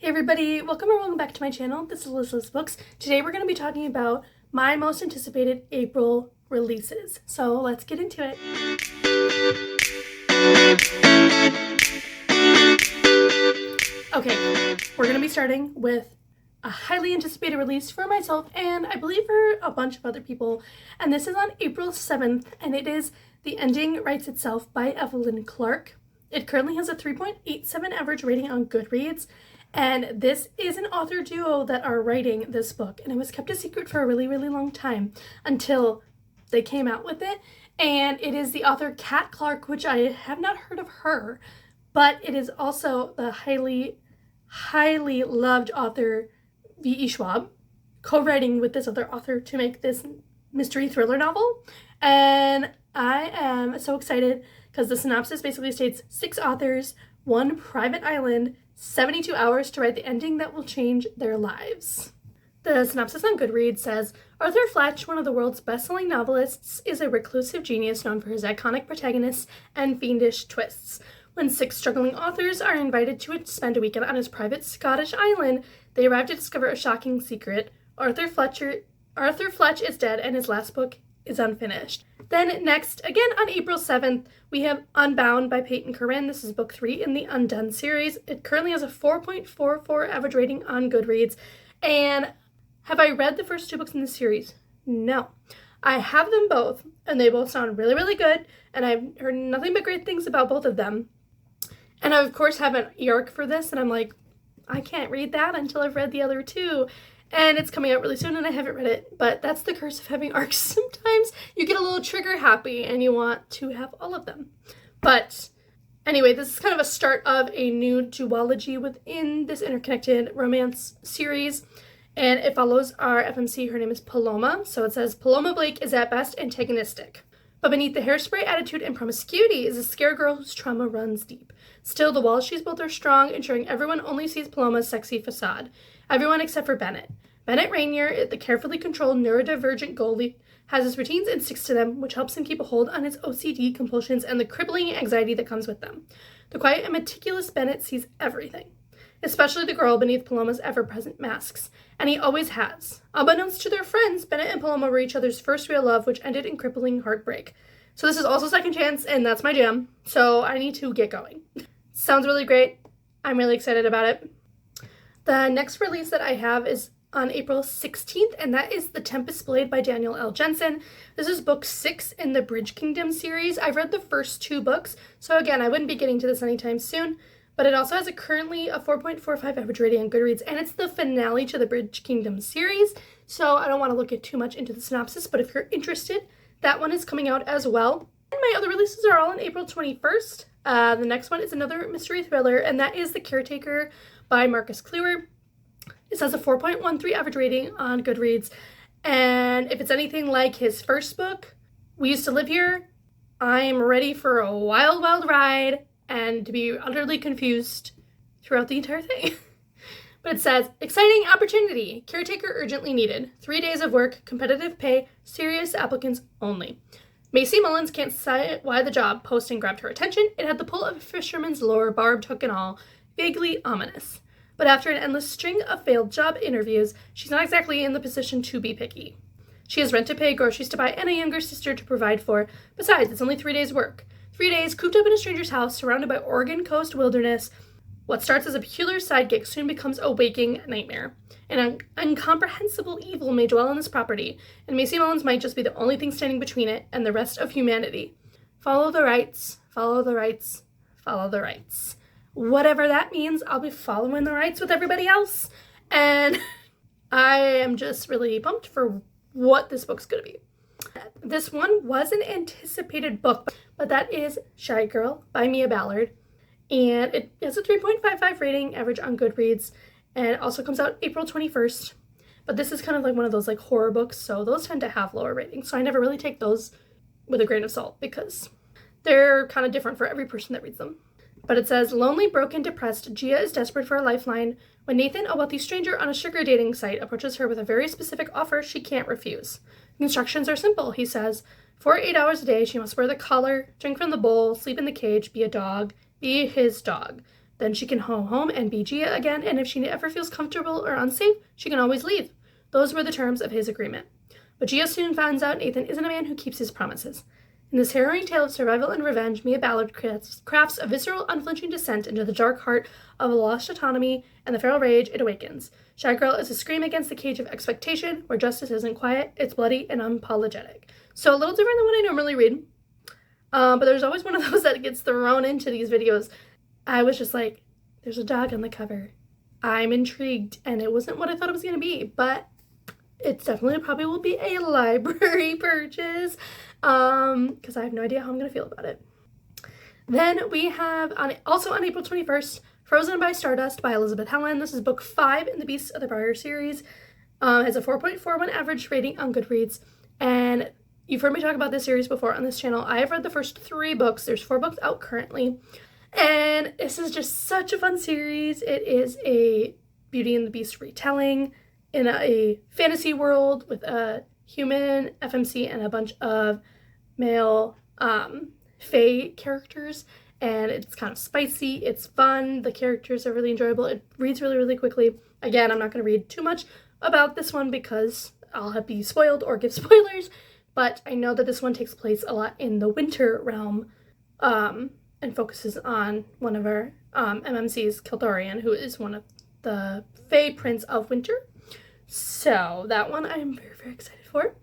Hey everybody, welcome or welcome back to my channel. This is Elizabeth's Books. Today we're going to be talking about my most anticipated April releases. So let's get into it. Okay, we're going to be starting with a highly anticipated release for myself and I believe for a bunch of other people. And this is on April 7th and it is The Ending Writes Itself by Evelyn Clark. It currently has a 3.87 average rating on Goodreads. And this is an author duo that are writing this book. And it was kept a secret for a really, really long time until they came out with it. And it is the author Kat Clark, which I have not heard of her. But it is also the highly, highly loved author V.E. Schwab, co-writing with this other author to make this mystery thriller novel. And I am so excited because the synopsis basically states 6 authors, 1 private island, 72 hours to write the ending that will change their lives. The synopsis on Goodreads says, Arthur Fletch, one of the world's best-selling novelists, is a reclusive genius known for his iconic protagonists and fiendish twists. When 6 struggling authors are invited to spend a weekend on his private Scottish island, they arrive to discover a shocking secret. Arthur Fletch is dead and his last book is unfinished. Then next, again on April 7th, we have Unbound by Peyton Corinne. This is book 3 in the Undone series. It currently has a 4.44 average rating on Goodreads. And have I read the first 2 books in the series? No. I have them both, and they both sound really, really good, and I've heard nothing but great things about both of them. And I, of course, have an eARC for this, and I'm like, I can't read that until I've read the other 2. And it's coming out really soon and I haven't read it, but that's the curse of having ARCs. Sometimes you get a little trigger happy and you want to have all of them. But anyway, this is kind of a start of a new duology within this interconnected romance series. And it follows our FMC. Her name is Paloma. So it says, Paloma Blake is at best antagonistic. But beneath the hairspray attitude and promiscuity is a scare girl whose trauma runs deep. Still, the walls she's built are strong, ensuring everyone only sees Paloma's sexy facade. Everyone except for Bennett. Bennett Rainier, the carefully controlled neurodivergent goalie, has his routines and sticks to them, which helps him keep a hold on his OCD compulsions and the crippling anxiety that comes with them. The quiet and meticulous Bennett sees everything, especially the girl beneath Paloma's ever-present masks, and he always has. Unbeknownst to their friends, Bennett and Paloma were each other's first real love, which ended in crippling heartbreak. So this is also Second Chance, and that's my jam, so I need to get going. Sounds really great. I'm really excited about it. The next release that I have is on April 16th, and that is The Tempest Blade by Daniel L. Jensen. This is book 6 in the Bridge Kingdom series. I've read the first 2 books, so again, I wouldn't be getting to this anytime soon, but it also has currently a 4.45 average rating on Goodreads, and it's the finale to the Bridge Kingdom series, so I don't want to look too much into the synopsis, but if you're interested, that one is coming out as well. And my other releases are all on April 21st. The next one is another mystery thriller, and that is The Caretaker by Marcus Kluwer. It has a 4.13 average rating on Goodreads, and if it's anything like his first book, We Used to Live Here, I'm ready for a wild, wild ride and to be utterly confused throughout the entire thing. But it says, exciting opportunity, caretaker urgently needed, 3 days of work, competitive pay, serious applicants only. Macy Mullins can't say why the job posting grabbed her attention. It had the pull of a fisherman's lure, barbed hook and all, vaguely ominous. But after an endless string of failed job interviews, she's not exactly in the position to be picky. She has rent to pay, groceries to buy, and a younger sister to provide for. Besides, it's only 3 days' work. 3 days cooped up in a stranger's house, surrounded by Oregon coast wilderness. What starts as a peculiar side gig soon becomes a waking nightmare. An incomprehensible evil may dwell on this property, and Macy Mullins might just be the only thing standing between it and the rest of humanity. Follow the rights, follow the rights, follow the rights. Whatever that means, I'll be following the rights with everybody else. And I am just really pumped for what this book's going to be. This one was an anticipated book, but that is Shy Girl by Mia Ballard. And it has a 3.55 rating, average on Goodreads, and it also comes out April 21st. But this is kind of like one of those like horror books, so those tend to have lower ratings. So I never really take those with a grain of salt because they're kind of different for every person that reads them. But it says, lonely, broken, depressed, Gia is desperate for a lifeline when Nathan, a wealthy stranger on a sugar dating site, approaches her with a very specific offer she can't refuse. The instructions are simple, he says. For 8 hours a day, she must wear the collar, drink from the bowl, sleep in the cage, be a dog, be his dog. Then she can go home and be Gia again, and if she ever feels comfortable or unsafe, she can always leave. Those were the terms of his agreement. But Gia soon finds out Nathan isn't a man who keeps his promises. In this harrowing tale of survival and revenge, Mia Ballard crafts a visceral, unflinching descent into the dark heart of a lost autonomy and the feral rage it awakens. Shy Girl is a scream against the cage of expectation, where justice isn't quiet, it's bloody and unapologetic. So a little different than what I normally read. But there's always one of those that gets thrown into these videos. I was just like, there's a dog on the cover. I'm intrigued, and it wasn't what I thought it was going to be, but it's definitely probably will be a library purchase, because I have no idea how I'm going to feel about it. Then we have, also on April 21st, Frozen by Stardust by Elizabeth Helen. This is book 5 in the Beasts of the Briar series. Has a 4.41 average rating on Goodreads, and you've heard me talk about this series before on this channel. I have read the first 3 books. There's 4 books out currently. And this is just such a fun series. It is a Beauty and the Beast retelling in a fantasy world with a human FMC and a bunch of male fae characters. And it's kind of spicy. It's fun. The characters are really enjoyable. It reads really, really quickly. Again, I'm not going to read too much about this one because I'll be spoiled or give spoilers. But I know that this one takes place a lot in the winter realm. And focuses on one of our MMCs, Kildarian, who is one of the Fae Prince of Winter. So that one I am very, very excited for.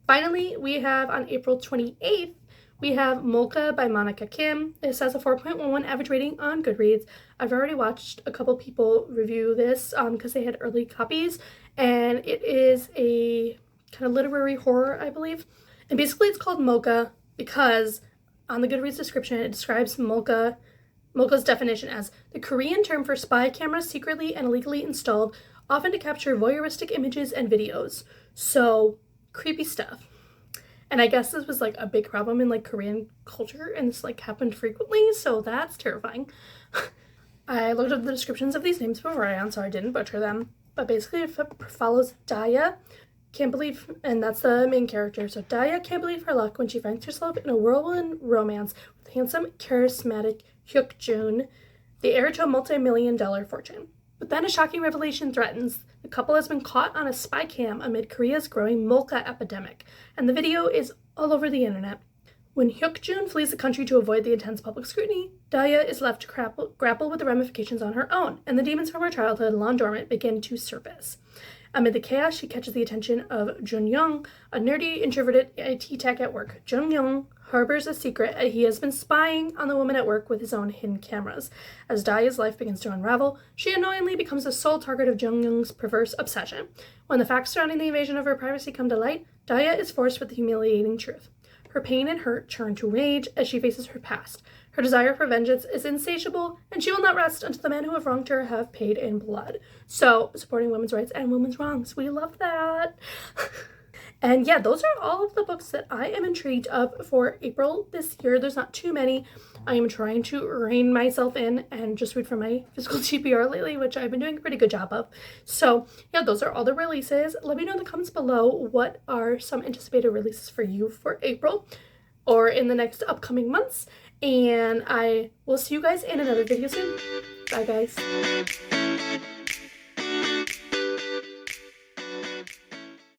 Finally, we have on April 28th, we have Molka by Monica Kim. This has a 4.11 average rating on Goodreads. I've already watched a couple people review this because they had early copies, and it is a kind of literary horror, I believe. And basically it's called Mocha because on the Goodreads description, it describes Mocha's definition as the Korean term for spy cameras secretly and illegally installed, often to capture voyeuristic images and videos. So, creepy stuff. And I guess this was like a big problem in like Korean culture, and this like happened frequently, so that's terrifying. I looked up the descriptions of these names beforehand, so I didn't butcher them. But basically it follows Daya, can't believe, and that's the main character. So Daya can't believe her luck when she finds herself in a whirlwind romance with handsome, charismatic Hyuk-jun, the heir to a multi-million-dollar fortune. But then a shocking revelation threatens. The couple has been caught on a spy cam amid Korea's growing Molka epidemic, and the video is all over the internet. When Hyuk-jun flees the country to avoid the intense public scrutiny, Daya is left to grapple with the ramifications on her own, and the demons from her childhood, long dormant, begin to surface. Amid the chaos, she catches the attention of Jun Young, a nerdy, introverted IT tech at work. Jun Young harbors a secret he has been spying on the woman at work with his own hidden cameras. As Daya's life begins to unravel, she annoyingly becomes the sole target of Jun Young's perverse obsession. When the facts surrounding the invasion of her privacy come to light, Daya is forced with the humiliating truth. Her pain and hurt turn to rage as she faces her past. Her desire for vengeance is insatiable, and she will not rest until the men who have wronged her have paid in blood. So, supporting women's rights and women's wrongs. We love that. And yeah, those are all of the books that I am intrigued of for April this year. There's not too many. I am trying to rein myself in and just read from my physical TBR lately, which I've been doing a pretty good job of. So yeah, those are all the releases. Let me know in the comments below what are some anticipated releases for you for April or in the next upcoming months. And I will see you guys in another video soon. Bye, guys.